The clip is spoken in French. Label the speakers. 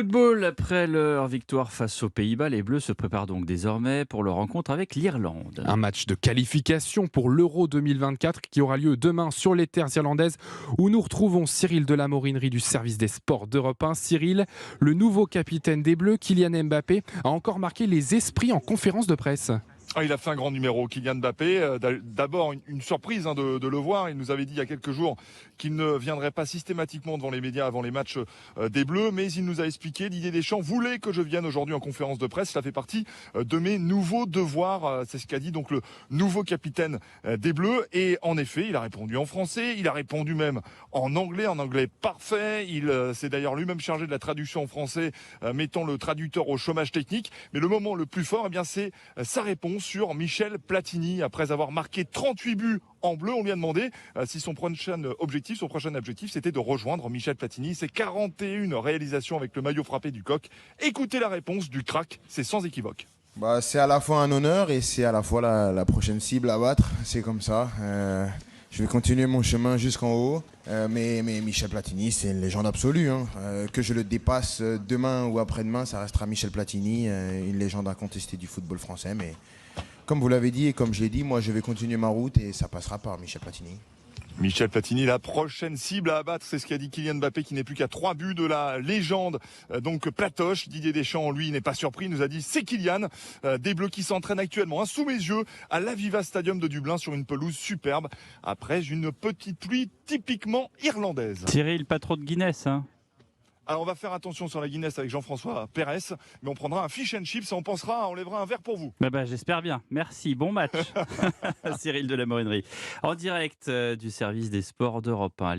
Speaker 1: Football, après leur victoire face aux Pays-Bas, les Bleus se préparent donc désormais pour leur rencontre avec l'Irlande.
Speaker 2: Un match de qualification pour l'Euro 2024 qui aura lieu demain sur les terres irlandaises où nous retrouvons Cyril de la Morinerie du service des sports d'Europe 1. Cyril, le nouveau capitaine des Bleus, Kylian Mbappé, a encore marqué les esprits en conférence de presse.
Speaker 3: Il a fait un grand numéro, Kylian Mbappé. D'abord, une surprise de le voir. Il nous avait dit il y a quelques jours qu'il ne viendrait pas systématiquement devant les médias avant les matchs des Bleus. Mais il nous a expliqué, Didier Deschamps voulait que je vienne aujourd'hui en conférence de presse. Cela fait partie de mes nouveaux devoirs. C'est ce qu'a dit donc le nouveau capitaine des Bleus. Et en effet, il a répondu en français. Il a répondu même en anglais parfait. Il s'est d'ailleurs lui-même chargé de la traduction en français, mettant le traducteur au chômage technique. Mais le moment le plus fort, c'est sa réponse sur Michel Platini. Après avoir marqué 38 buts en bleu, on lui a demandé si son prochain objectif, c'était de rejoindre Michel Platini. C'est 41 réalisations avec le maillot frappé du coq. Écoutez la réponse du crack, c'est sans équivoque.
Speaker 4: C'est à la fois un honneur et c'est à la fois la prochaine cible à battre. C'est comme ça. Je vais continuer mon chemin jusqu'en haut. Mais Michel Platini, c'est une légende absolue. Que je le dépasse demain ou après-demain, ça restera Michel Platini, une légende incontestée du football français. Mais comme vous l'avez dit et comme je l'ai dit, moi je vais continuer ma route et ça passera par Michel Platini.
Speaker 3: Michel Platini, la prochaine cible à abattre, c'est ce qu'a dit Kylian Mbappé, qui n'est plus qu'à 3 buts de la légende. Donc Platoche, Didier Deschamps, lui, n'est pas surpris, il nous a dit c'est Kylian. Des Bleus qui s'entraînent actuellement sous mes yeux à l'Aviva Stadium de Dublin sur une pelouse superbe après une petite pluie typiquement irlandaise.
Speaker 1: Cyril, pas trop de Guinness, hein?
Speaker 3: Alors on va faire attention sur la Guinness avec Jean-François Pérez, mais on prendra un fish and chips et on lèvera un verre pour vous.
Speaker 1: J'espère bien. Merci. Bon match. Cyril de la Morinerie. En direct du service des sports d'Europe 1.